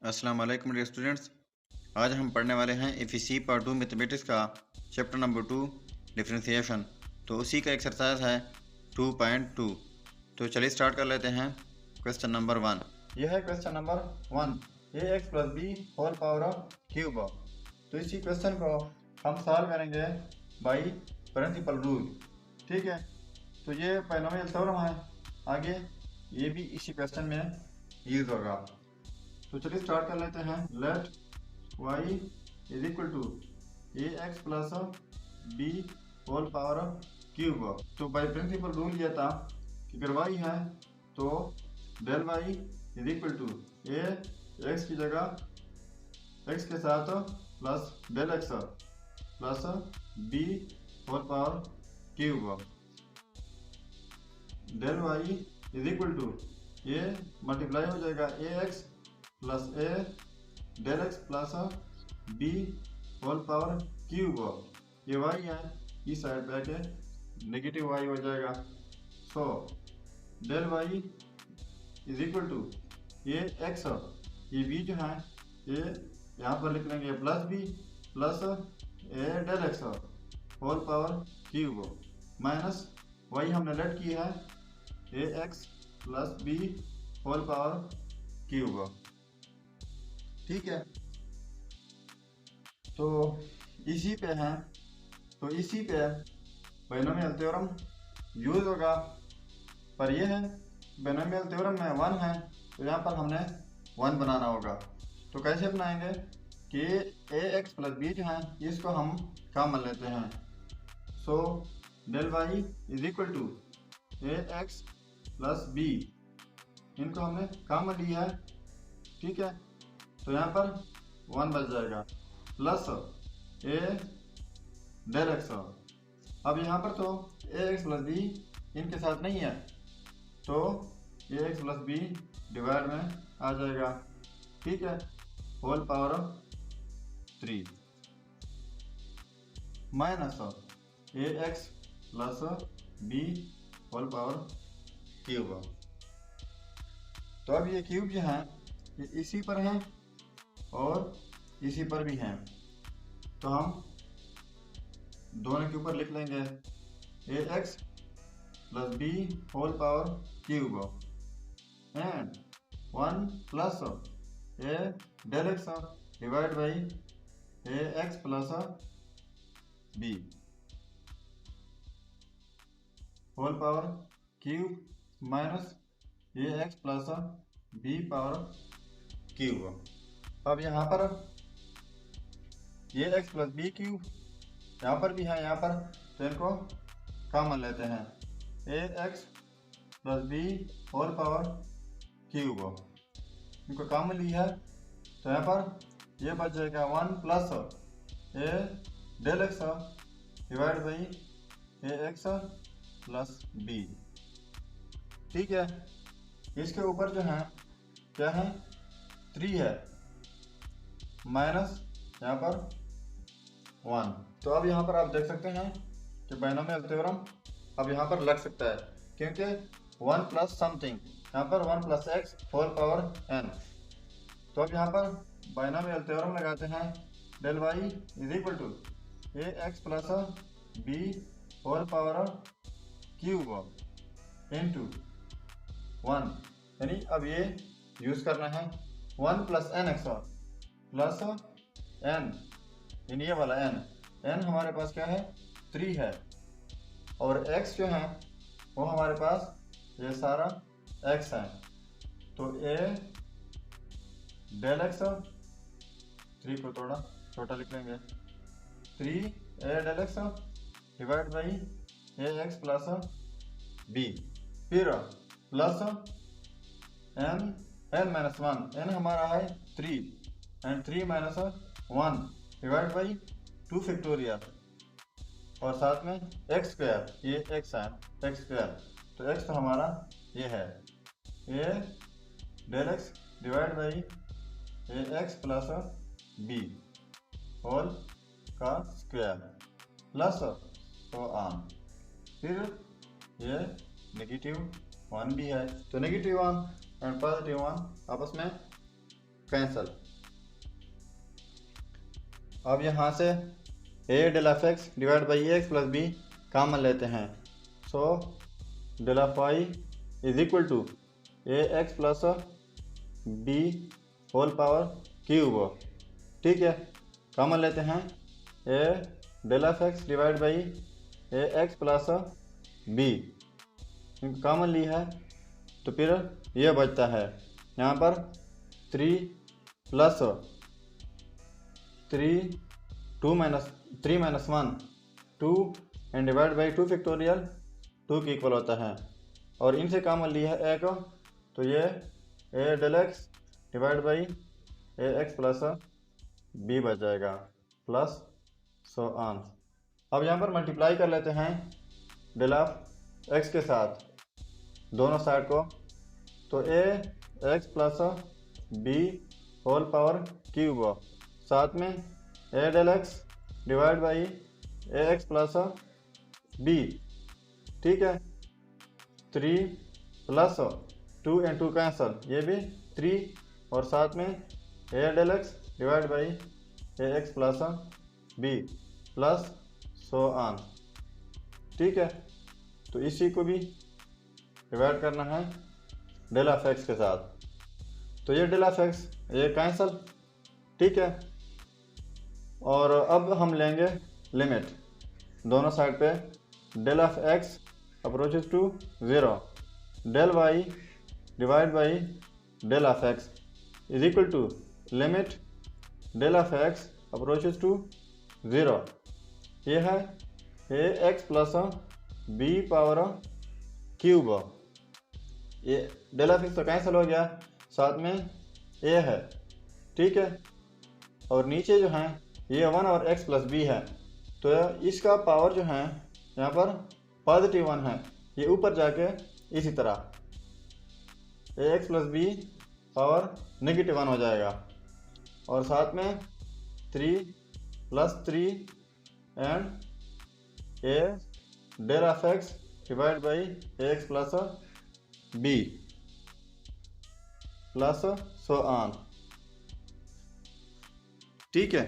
अस्सलाम वालेकुम dear students. आज हम पढ़ने वाले हैं एफईसी पार्ट 2 मैथमेटिक्स का चैप्टर नंबर 2 डिफरेंशिएशन। तो उसी का एक्सरसाइज है 2.2। तो चलिए स्टार्ट कर लेते हैं। क्वेश्चन नंबर 1, यह है question number 1, a x plus B whole power of cube. तो इसी क्वेश्चन को हम सॉल्व करेंगे बाई प्रिंसिपल रूल। ठीक है, तो ये बाइनोमियल थ्योरम है, आगे ये भी इसी क्वेश्चन में यूज होगा। तो चलिए स्टार्ट कर लेते हैं। Let y is equal to A x plus B whole power cube. तो बाई प्रिंसिपल रूल ये था कि अगर y है तो del y is equal to A X की जगह x के साथ plus del X plus B whole power cube. Del y is equal to ये मल्टीप्लाई हो जाएगा A x plus A del X plus B whole power cube. ये y है, इस साइड पे आके नेगेटिव y हो जाएगा। So del y is equal to ये x, ये b जो है ये यहाँ पर लिख लेंगे plus b plus A del X whole power cube minus y हमने लेट की है A x plus B whole power cube. ठीक है, तो इसी पे है, तो इसी पे बाइनोमियल थ्योरम यूज होगा। पर यह है बाइनोमियल थ्योरम में 1 है, तो यहाँ पर हमने 1 बनाना होगा। तो कैसे बनाएंगे कि ए एक्स प्लस बी जो है इसको हम कॉमन लेते हैं। So del y is equal to A x plus b, इनको हमने कॉमन लिया है। ठीक है, तो यहाँ पर 1 बच जाएगा प्लस ए डेल एक्स। अब यहाँ पर तो ए एक्स प्लस बी इनके साथ नहीं है, तो A x plus B divide में आ जाएगा। ठीक है, whole power 3 minus A x plus B whole power cube. तो अब ये क्यूब जो है ये इसी पर है और इसी पर भी हैं, तो हम दोनों के ऊपर लिख लेंगे A x plus B whole power cube and 1 plus A del X divide by A x plus B whole power cube minus A x plus B power cube. अब यहाँ पर ये एक्स प्लस बी क्यूब यहाँ पर भी है, यहाँ पर तो इनको कॉमन लेते हैं A x plus B whole power cube, इनको कॉमन ली है, तो यहाँ पर ये बच जाएगा 1 plus A del X divide by A x plus B. ठीक है, इसके ऊपर जो है क्या है 3 है माइनस यहाँ पर 1। तो अब यहाँ पर आप देख सकते हैं कि बाइनोमियल थ्योरम अब यहाँ पर लग सकता है, क्योंकि 1 प्लस समथिंग यहाँ पर 1 plus x whole power n। तो अब यहाँ पर बाइनोमियल थ्योरम लगाते हैं del y is equal to A x plus B whole power cube into 1, यानी अब ये यूज करना है 1 plus n x plus n, यानी ये वाला n हमारे पास क्या है 3 है, और x जो है वो हमारे पास ये सारा x है, तो a डेल एक्स 3 को थोड़ा छोटा लिख लेंगे 3 a del X divide by A x plus b, फिर प्लस n माइनस 1, n हमारा है 3 and 3 minus 1 divide by 2 factorial, और साथ में एक्स स्क्वायर, ये एक्स है एक्स स्क्वायर, तो एक्स तो हमारा ये है A del X divide by A x plus B whole का स्क्वायर प्लस तो ऑन, फिर ये नेगेटिव 1 भी है, तो नेगेटिव 1 एंड पॉजिटिव 1 आपस में कैंसल। अब यहाँ से A del F X divide by A x plus B common लेते हैं। So del F Y is equal to A x plus B whole power cube. ठीक है, कॉमन लेते हैं A del F X divide by A x plus B, common ली है तो फिर यह बचता है यहाँ पर 3 plus 3 minus 1 2 and divide by 2 factorial 2 के इक्वल होता है। और इनसे कॉमन लिया है ए को, तो ये A del X divide by A x plus B बच जाएगा प्लस सो ऑन। अब यहाँ पर मल्टीप्लाई कर लेते हैं डेल ऑफ एक्स के साथ दोनों साइड को, तो A x plus B whole power cube, साथ में A del X divide by A x plus B. ठीक है, 3 प्लस 2 एंड 2 कैंसल, ये भी 3 और साथ में A del X divide by A x plus B plus so on. ठीक है, तो इसी को भी डिवाइड करना है डेल ऑफ एक्स के साथ, तो ये डेल ऑफ एक्स ये कैंसल। ठीक है, और अब हम लेंगे लिमिट दोनों साइड पे del of X approaches to 0 del Y divide by del of X is equal to limit del of X approaches to 0। ये है A x plus B power cube, ये डेल ऑफ एक्स तो cancel हो गया, साथ में ए है। ठीक है, और नीचे जो है ये 1 और x प्लस बी है, तो इसका पावर जो है यहाँ पर पॉजिटिव 1 है, ये ऊपर जाके इसी तरह A x plus B power negative 1 हो जाएगा, और साथ में 3 plus 3 and A del of X divide by A x plus B plus so on. ठीक है,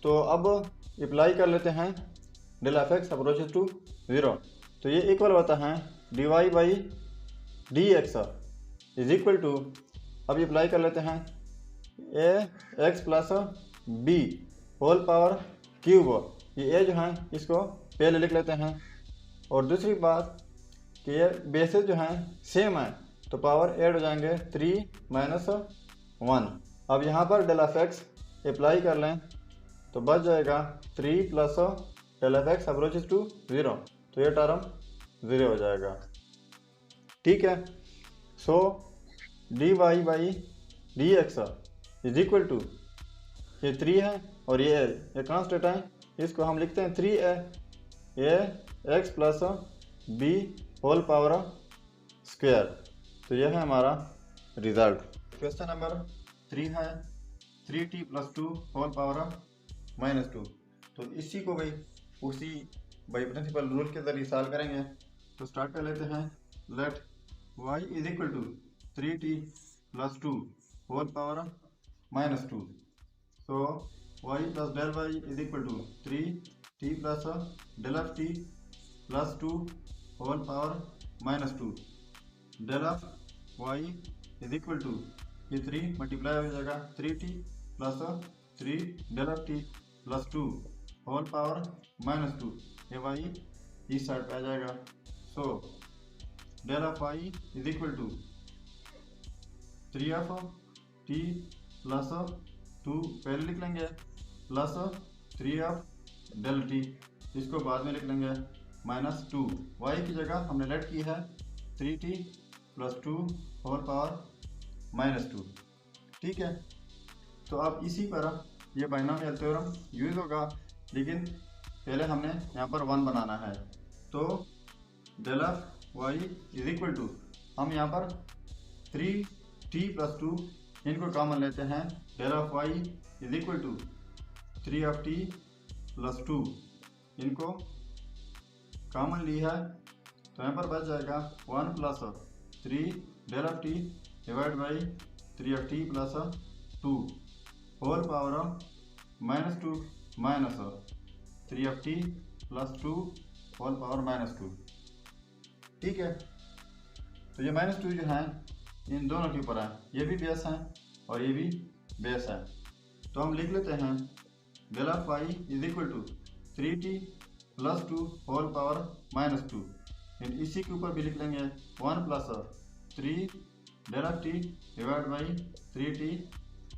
तो अब अप्लाई कर लेते हैं del of X approaches to 0, तो ये इक्वल होता है D Y by D X is equal to, अब अप्लाई कर लेते हैं A x plus B whole power cube, ये ए जो है इसको पहले लिख लेते हैं, और दूसरी बात कि ये बेसिस जो हैं सेम है तो पावर ऐड हो जाएंगे 3 माइनस 1। अब यहाँ पर डेल ऑफ एक्स अप्लाई कर लें तो बच जाएगा 3 plus del of X approaches to 0, तो ये टर्म 0 हो जाएगा। ठीक है, so D Y by D X is equal to, ये 3 है और ये कांस्टेंट है, इसको हम लिखते हैं 3a x plus B whole power square, तो यह है हमारा रिजल्ट। क्वेश्चन नंबर 3 है 3t प्लस 2 होल पावर -2, तो इसी को उसी प्रिंसिपल रूल के जरिए सॉल्व करेंगे। तो स्टार्ट कर लेते हैं, let y is equal to 3t plus 2 whole power -2, so y plus del y is equal to 3t plus del of t plus 2 whole power -2, del of y is equal to ये 3 multiply हो जाएगा 3t plus 3 del of t plus 2 whole power -2, ये y इस side पे आ जाएगा। So del of y is equal to 3 of t plus 2 पहले लिख लेंगे प्लस 3 ऑफ डेल t, इसको बाद में लिख लेंगे -2, y की जगह हमने लेट की है 3t प्लस 2 होल पावर -2। ठीक है, तो अब इसी पर यह बाइनोमियल थ्योरम यूज होगा, लेकिन पहले हमने यहाँ पर 1 बनाना है, तो del of y is equal to, हम यहाँ पर 3t प्लस 2 इनको कॉमन लेते हैं, del of y is equal to 3 of t plus 2 इनको कॉमन ली है, तो यहाँ पर बच जाएगा 1 plus 3 del of t divide by 3ft plus 2 whole power -2 minus 3ft plus 2 whole power -2। ठीक है, तो ये -2 जो है इन दोनों के ऊपर है, ये भी बेस है और ये भी बेस है। तो हम लिख लेते हैं del of y is equal to 3t plus 2 whole power -2। इसी के ऊपर भी लिख लेंगे 1 plus 3 del of t divide by 3t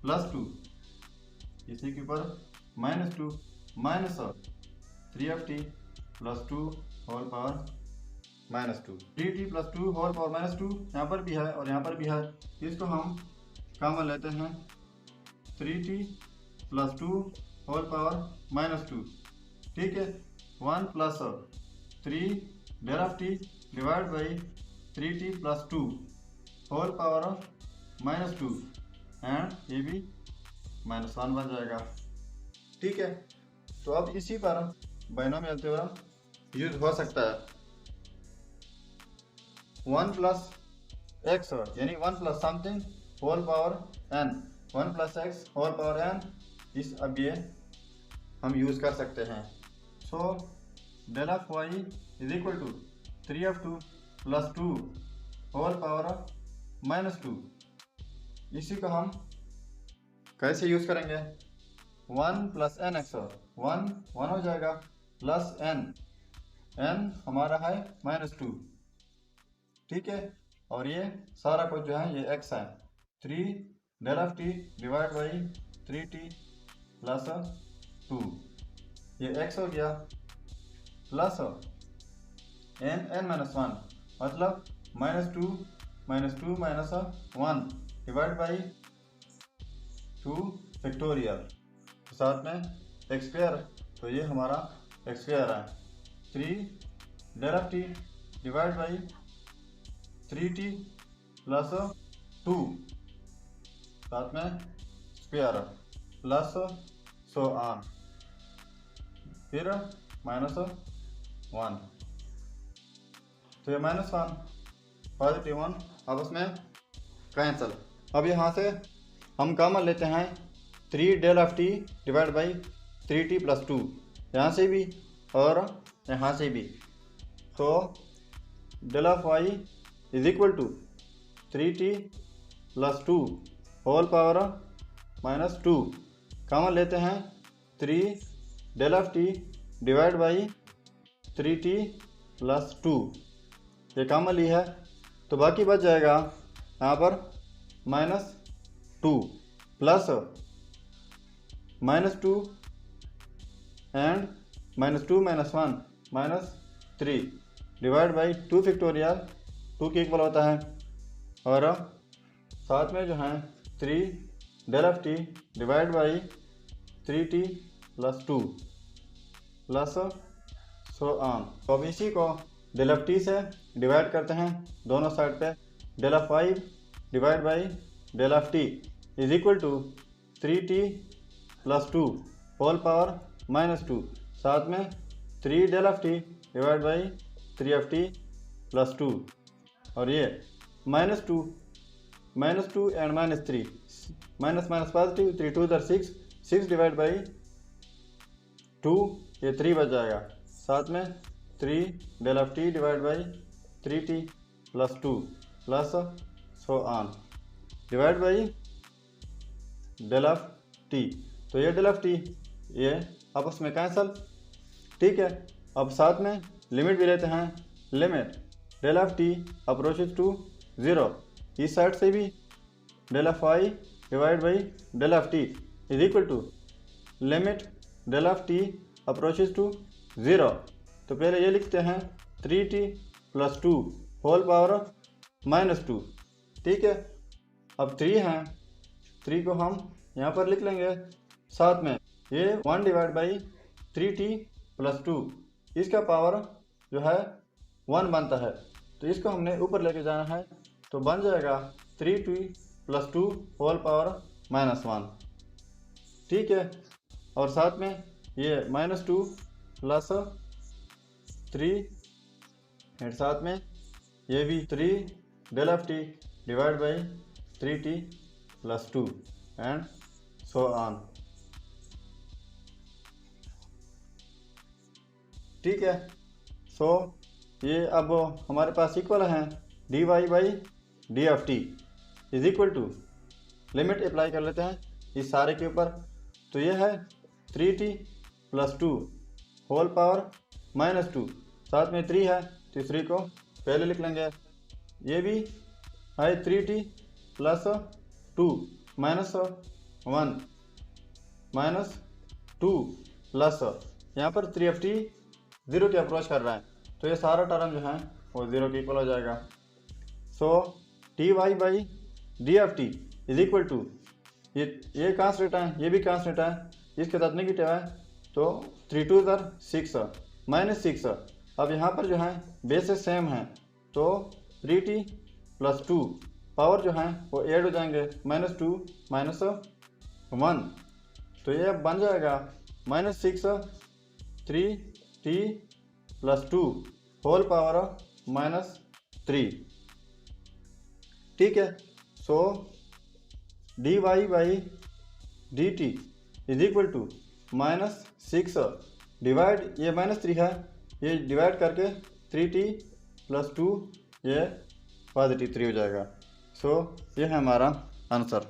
plus 2। इसी के ऊपर -2 minus 3ft plus 2 whole power -2। 3t plus 2 whole power -2 यहाँ पर भी है और यहाँ पर भी है। इसको हम कॉमन लेते हैं 3t प्लस 2 होल पावर -2। ठीक है, 1 plus 3 del of t divide by 3t plus 2 whole power -2 and ये भी -1 बन जाएगा। ठीक है, तो अब इसी पर बाइनोमियल थ्योरम यूज हो सकता है। 1 प्लस एक्स यानी 1 plus something whole power n, 1 plus x whole power n, इस अब ये हम यूज कर सकते हैं। So del of y is equal to 3f2 plus 2 whole power -2। इसी को हम कैसे यूज करेंगे? 1 प्लस एन एक्स 1 हो जाएगा प्लस n हमारा है -2। ठीक है, और ये सारा कुछ जो है ये x है। 3 del of t divide by 3t plus 2, ये x हो गया प्लस n -1 मतलब -2 माइनस 1 डिवाइड बाई 2 फैक्टोरियल, साथ में x स्क्वायर, तो ये हमारा x स्क्वायर है। 3 del of t divide by 3t plus 2 साथ में स्क्वायर प्लस सो ऑन, फिर -1। तो ये -1 पॉजिटिव 1 आपस में कैंसल। अब यहाँ से हम कॉमन लेते हैं 3 del of t divide by 3t plus 2, यहाँ से भी और यहाँ से भी। तो del of y is equal to 3t plus 2 whole power -2, common लेते हैं 3 del of t divide by 3t plus 2, ये कॉमन ली है तो बाकी बच जाएगा यहाँ पर -2 plus -2 and -2 -1 -3 divide by 2 factorial, 2 के इक्वल होता है। और साथ में जो है 3 del of t divide by 3t plus 2 plus so on. तो अब इसी को डेल ऑफ t से डिवाइड करते हैं दोनों साइड पे। Del of y divide by del of t is equal to 3t plus 2 whole power -2, साथ में 3 del of t divide by 3f t plus 2, और ये -2 and -3 minus positive, 3 2 6 6 divide by 2, ये 3 बच जाएगा। साथ में 3 del of t divide by 3t plus 2 plus so on divide by del of t। तो ये डेल ऑफ t ये आपस में कैंसल। ठीक है, अब साथ में लिमिट भी लेते हैं। Limit del of t approaches to 0, इस साइड से भी del of y divide by del of t is equal to limit del of t approaches to 0। तो पहले ये लिखते हैं 3t प्लस 2 होल पावर -2। ठीक है, अब 3 हैं, 3 को हम यहाँ पर लिख लेंगे। साथ में ये 1 डिवाइड बाई 3t प्लस 2, इसका पावर जो है 1 बनता है, तो इसको हमने ऊपर लेके जाना है, तो बन जाएगा 3t प्लस 2 होल पावर -1। ठीक है, और साथ में ये -2 प्लस 3 एंड साथ में ये भी 3 del of t divide by 3t plus 2 and so on. ठीक है, सो ये अब हमारे पास इक्वल हैं d Y by D of T is equal to, limit apply कर लेते हैं इस सारे के ऊपर। तो ये है 3t plus 2 whole power minus 2, साथ में 3 है तो 3 को पहले लिख लेंगे। ये भी है 3t plus 2 minus 1 minus 2 plus यहाँ पर 3ft 0 की अप्रोच कर रहा है, तो ये सारा टर्म जो है वो 0 के इक्वल हो जाएगा। So T Y by D of T is equal to, ये कांस्टेंट है, ये भी कांस्टेंट है, इसके साथ नेगेटिव है, तो 3 2 6 माइनस 6। अब यहाँ पर जो है बेसेस सेम है, तो 3t प्लस 2 पावर जो है वो ऐड हो जाएंगे, माइनस 2 माइनस 1, तो ये अब बन जाएगा minus 6 3t plus 2 whole power minus 3। ठीक है, so D Y by D T is equal to minus 6 divide, ये माइनस 3 है, ये डिवाइड करके 3t प्लस 2 ये पॉजिटिव 3 हो जाएगा। सो ये है हमारा आंसर।